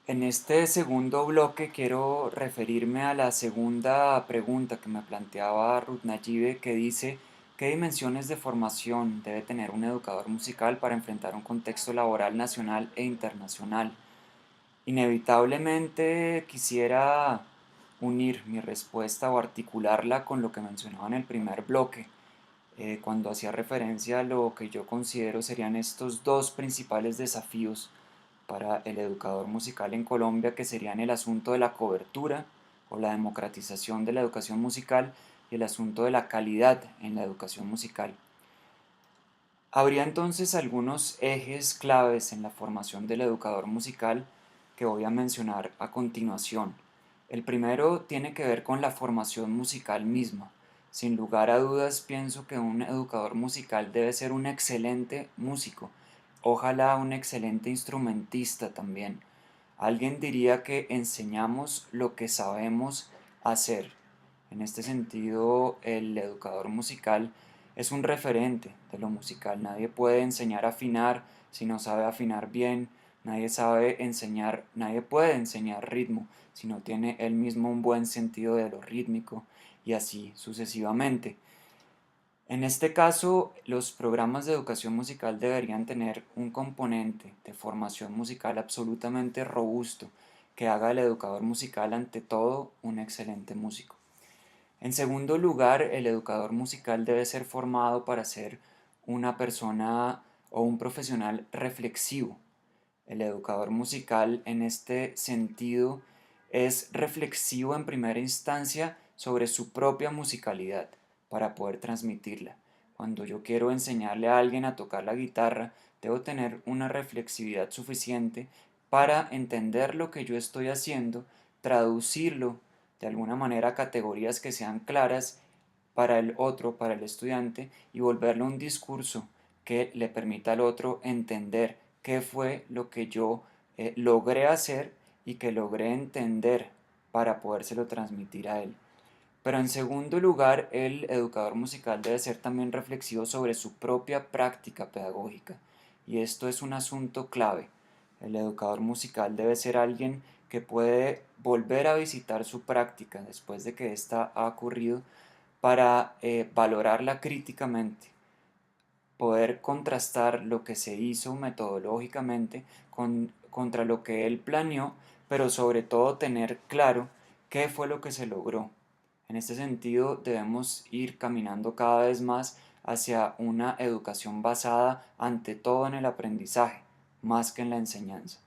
En este segundo bloque quiero referirme a la segunda pregunta que me planteaba Ruth Nayibe, que dice: ¿qué dimensiones de formación debe tener un educador musical para enfrentar un contexto laboral nacional e internacional? Inevitablemente quisiera unir mi respuesta o articularla con lo que mencionaba en el primer bloque, cuando hacía referencia a lo que yo considero serían estos dos principales desafíos para el educador musical en Colombia, que serían el asunto de la cobertura o la democratización de la educación musical y el asunto de la calidad en la educación musical. Habría entonces algunos ejes claves en la formación del educador musical que voy a mencionar a continuación. El primero tiene que ver con la formación musical misma. Sin lugar a dudas, pienso que un educador musical debe ser un excelente músico, ojalá un excelente instrumentista también. Alguien diría que enseñamos lo que sabemos hacer. En este sentido, el educador musical es un referente de lo musical. Nadie puede enseñar a afinar si no sabe afinar bien. Nadie puede enseñar ritmo si no tiene él mismo un buen sentido de lo rítmico, y así sucesivamente. En este caso, los programas de educación musical deberían tener un componente de formación musical absolutamente robusto que haga al educador musical ante todo un excelente músico. En segundo lugar, el educador musical debe ser formado para ser una persona o un profesional reflexivo. El educador musical en este sentido es reflexivo en primera instancia sobre su propia musicalidad para poder transmitirla. Cuando yo quiero enseñarle a alguien a tocar la guitarra, debo tener una reflexividad suficiente para entender lo que yo estoy haciendo, traducirlo de alguna manera a categorías que sean claras para el otro, para el estudiante, y volverlo un discurso que le permita al otro entender qué fue lo que yo logré hacer y que logré entender para podérselo transmitir a él. Pero en segundo lugar, el educador musical debe ser también reflexivo sobre su propia práctica pedagógica. Y esto es un asunto clave. El educador musical debe ser alguien que puede volver a visitar su práctica después de que ésta ha ocurrido para valorarla críticamente, poder contrastar lo que se hizo metodológicamente contra lo que él planeó, pero sobre todo tener claro qué fue lo que se logró. En este sentido, debemos ir caminando cada vez más hacia una educación basada ante todo en el aprendizaje, más que en la enseñanza.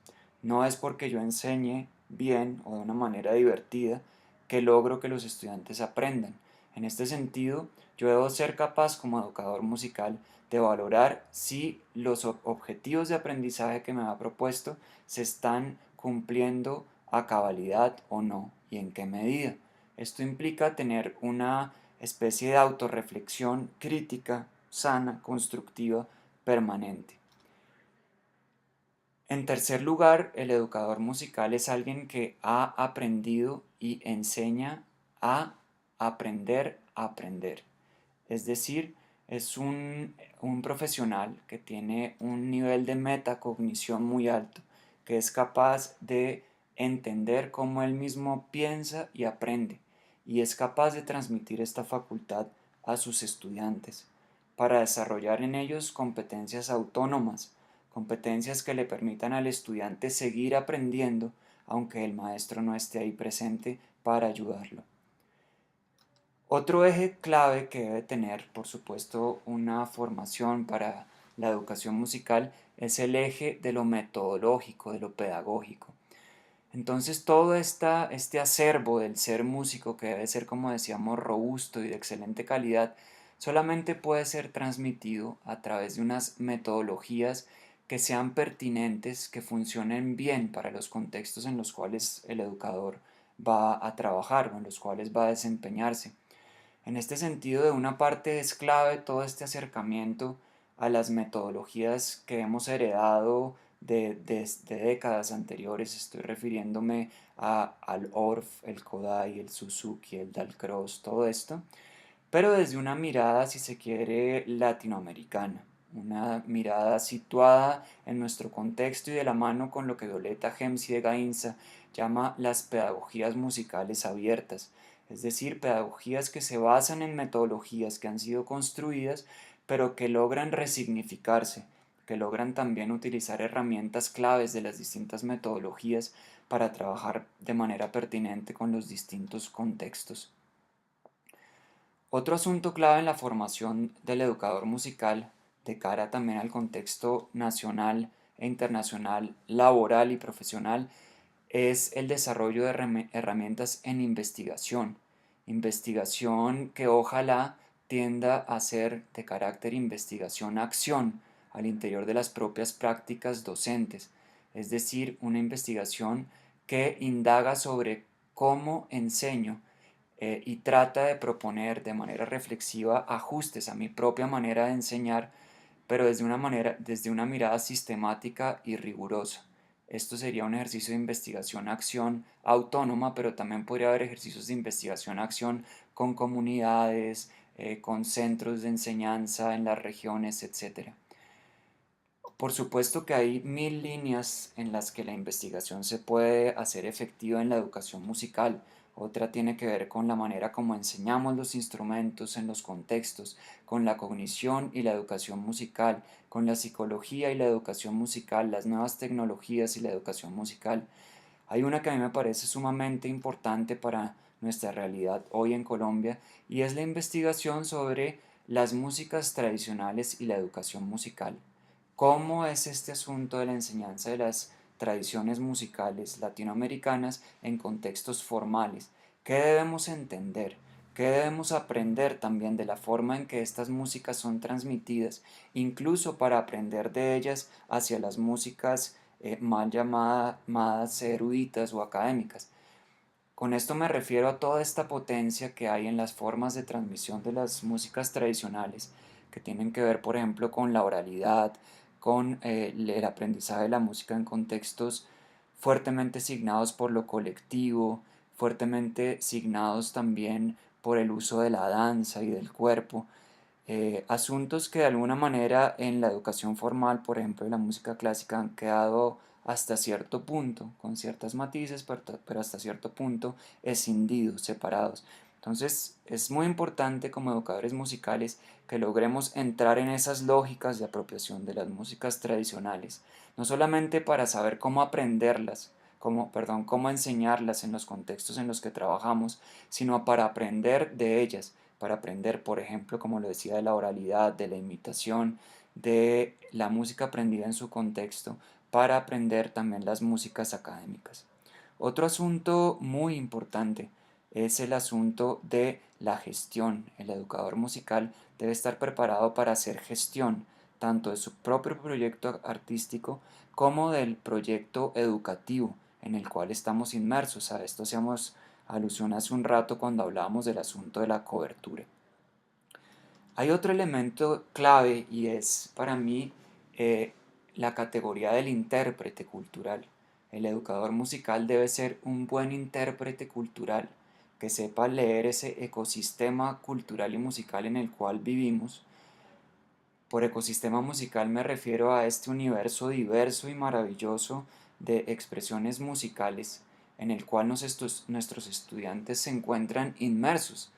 No es porque yo enseñe bien o de una manera divertida que logro que los estudiantes aprendan. En este sentido, yo debo ser capaz como educador musical de valorar si los objetivos de aprendizaje que me ha propuesto se están cumpliendo a cabalidad o no, y en qué medida. Esto implica tener una especie de autorreflexión crítica, sana, constructiva, permanente. En tercer lugar, el educador musical es alguien que ha aprendido y enseña a aprender a aprender. Es decir, es un profesional que tiene un nivel de metacognición muy alto, que es capaz de entender cómo él mismo piensa y aprende, y es capaz de transmitir esta facultad a sus estudiantes para desarrollar en ellos competencias autónomas, competencias que le permitan al estudiante seguir aprendiendo aunque el maestro no esté ahí presente para ayudarlo. Otro eje clave que debe tener, por supuesto, una formación para la educación musical es el eje de lo metodológico, de lo pedagógico. Entonces todo este acervo del ser músico, que debe ser, como decíamos, robusto y de excelente calidad, solamente puede ser transmitido a través de unas metodologías que sean pertinentes, que funcionen bien para los contextos en los cuales el educador va a trabajar o en los cuales va a desempeñarse. En este sentido, de una parte es clave todo este acercamiento a las metodologías que hemos heredado de décadas anteriores. Estoy refiriéndome al Orff, el Kodai, el Suzuki, el Dalcroze, todo esto, pero desde una mirada, si se quiere, latinoamericana. una mirada situada en nuestro contexto y de la mano con lo que Violeta Gemsi de Gainza llama las pedagogías musicales abiertas, es decir, pedagogías que se basan en metodologías que han sido construidas, pero que logran resignificarse, que logran también utilizar herramientas claves de las distintas metodologías para trabajar de manera pertinente con los distintos contextos. Otro asunto clave en la formación del educador musical, de cara también al contexto nacional e internacional, laboral y profesional, es el desarrollo de herramientas en investigación. Investigación que ojalá tienda a ser de carácter investigación-acción al interior de las propias prácticas docentes, es decir, una investigación que indaga sobre cómo enseño y trata de proponer de manera reflexiva ajustes a mi propia manera de enseñar, pero desde una mirada sistemática y rigurosa. Esto sería un ejercicio de investigación-acción autónoma, pero también podría haber ejercicios de investigación-acción con comunidades, con centros de enseñanza en las regiones, etc. Por supuesto que hay mil líneas en las que la investigación se puede hacer efectiva en la educación musical. Otra tiene que ver con la manera como enseñamos los instrumentos en los contextos, con la cognición y la educación musical, con la psicología y la educación musical, las nuevas tecnologías y la educación musical. Hay una que a mí me parece sumamente importante para nuestra realidad hoy en Colombia y es la investigación sobre las músicas tradicionales y la educación musical. ¿Cómo es este asunto de la enseñanza de las tradiciones musicales latinoamericanas en contextos formales? ¿Qué debemos entender? ¿Qué debemos aprender también de la forma en que estas músicas son transmitidas, incluso para aprender de ellas hacia las músicas mal llamadas eruditas o académicas? Con esto me refiero a toda esta potencia que hay en las formas de transmisión de las músicas tradicionales, que tienen que ver, por ejemplo, con la oralidad, con el aprendizaje de la música en contextos fuertemente signados por lo colectivo, fuertemente signados también por el uso de la danza y del cuerpo, asuntos que de alguna manera en la educación formal, por ejemplo, en la música clásica, han quedado hasta cierto punto, con ciertos matices, pero hasta cierto punto escindidos, separados. Entonces es muy importante como educadores musicales que logremos entrar en esas lógicas de apropiación de las músicas tradicionales, no solamente para saber cómo aprenderlas, cómo enseñarlas en los contextos en los que trabajamos, sino para aprender de ellas, para aprender, por ejemplo, como lo decía, de la oralidad, de la imitación, de la música aprendida en su contexto, para aprender también las músicas académicas. Otro asunto muy importante es el asunto de la gestión. El educador musical debe estar preparado para hacer gestión, tanto de su propio proyecto artístico como del proyecto educativo en el cual estamos inmersos. A esto hacíamos alusión hace un rato cuando hablábamos del asunto de la cobertura. Hay otro elemento clave y es para mí eh, la categoría del intérprete cultural. El educador musical debe ser un buen intérprete cultural, que sepa leer ese ecosistema cultural y musical en el cual vivimos. Por ecosistema musical me refiero a este universo diverso y maravilloso de expresiones musicales en el cual nuestros estudiantes se encuentran inmersos.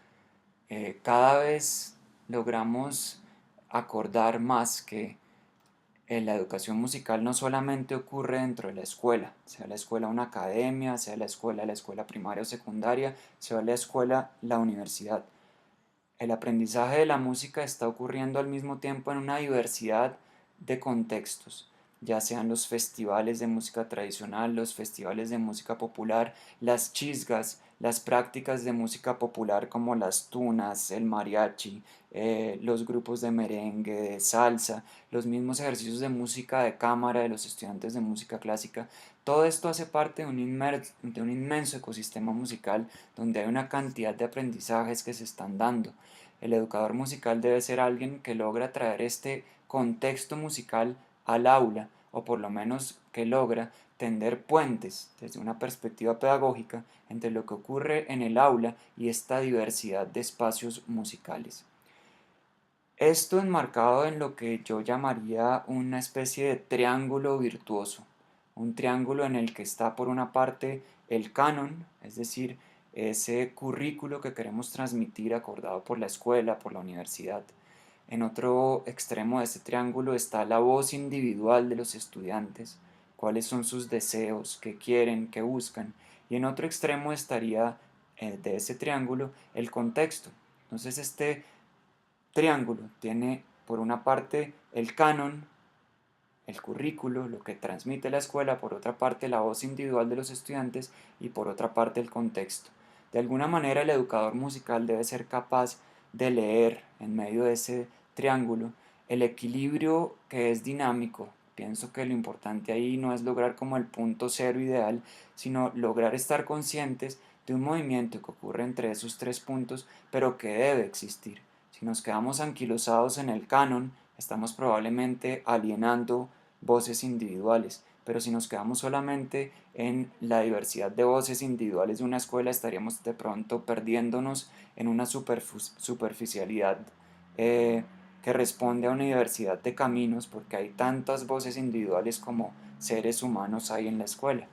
Cada vez logramos acordar más que la educación musical no solamente ocurre dentro de la escuela, sea la escuela una academia, sea la escuela primaria o secundaria, sea la escuela la universidad. El aprendizaje de la música está ocurriendo al mismo tiempo en una diversidad de contextos, ya sean los festivales de música tradicional, los festivales de música popular, las chisgas, las prácticas de música popular como las tunas, el mariachi, los grupos de merengue, de salsa, los mismos ejercicios de música de cámara de los estudiantes de música clásica. Todo esto hace parte de un inmenso ecosistema musical donde hay una cantidad de aprendizajes que se están dando. El educador musical debe ser alguien que logra traer este contexto musical al aula, o por lo menos que logra tender puentes desde una perspectiva pedagógica entre lo que ocurre en el aula y esta diversidad de espacios musicales. Esto enmarcado en lo que yo llamaría una especie de triángulo virtuoso, un triángulo en el que está por una parte el canon, es decir, ese currículo que queremos transmitir acordado por la escuela, por la universidad. En otro extremo de ese triángulo está la voz individual de los estudiantes, cuáles son sus deseos, qué quieren, qué buscan. Y en otro extremo estaría de ese triángulo el contexto. Entonces este triángulo tiene por una parte el canon, el currículo, lo que transmite la escuela, por otra parte la voz individual de los estudiantes y por otra parte el contexto. De alguna manera el educador musical debe ser capaz de leer en medio de ese triángulo el equilibrio que es dinámico. Pienso que lo importante ahí no es lograr como el punto cero ideal, sino lograr estar conscientes de un movimiento que ocurre entre esos tres puntos, pero que debe existir. Si nos quedamos anquilosados en el canon, estamos probablemente alienando voces individuales, pero si nos quedamos solamente en la diversidad de voces individuales de una escuela, estaríamos de pronto perdiéndonos en una superficialidad eh, que responde a una diversidad de caminos, porque hay tantas voces individuales como seres humanos hay en la escuela.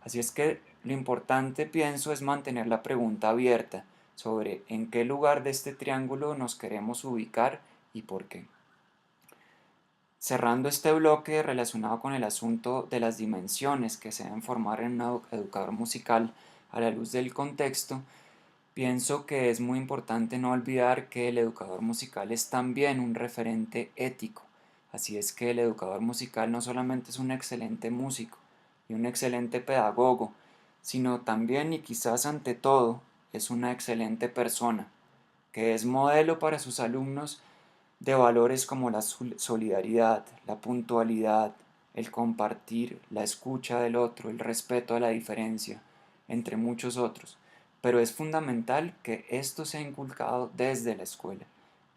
Así es que lo importante, pienso, es mantener la pregunta abierta sobre en qué lugar de este triángulo nos queremos ubicar y por qué. Cerrando este bloque relacionado con el asunto de las dimensiones que se deben formar en un educador musical a la luz del contexto, pienso que es muy importante no olvidar que el educador musical es también un referente ético. Así es que el educador musical no solamente es un excelente músico y un excelente pedagogo, sino también y quizás ante todo es una excelente persona, que es modelo para sus alumnos de valores como la solidaridad, la puntualidad, el compartir, la escucha del otro, el respeto a la diferencia, entre muchos otros. Pero es fundamental que esto sea inculcado desde la escuela.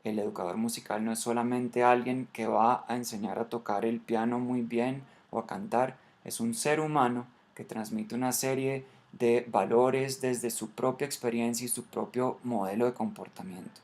El educador musical no es solamente alguien que va a enseñar a tocar el piano muy bien o a cantar, es un ser humano que transmite una serie de valores desde su propia experiencia y su propio modelo de comportamiento.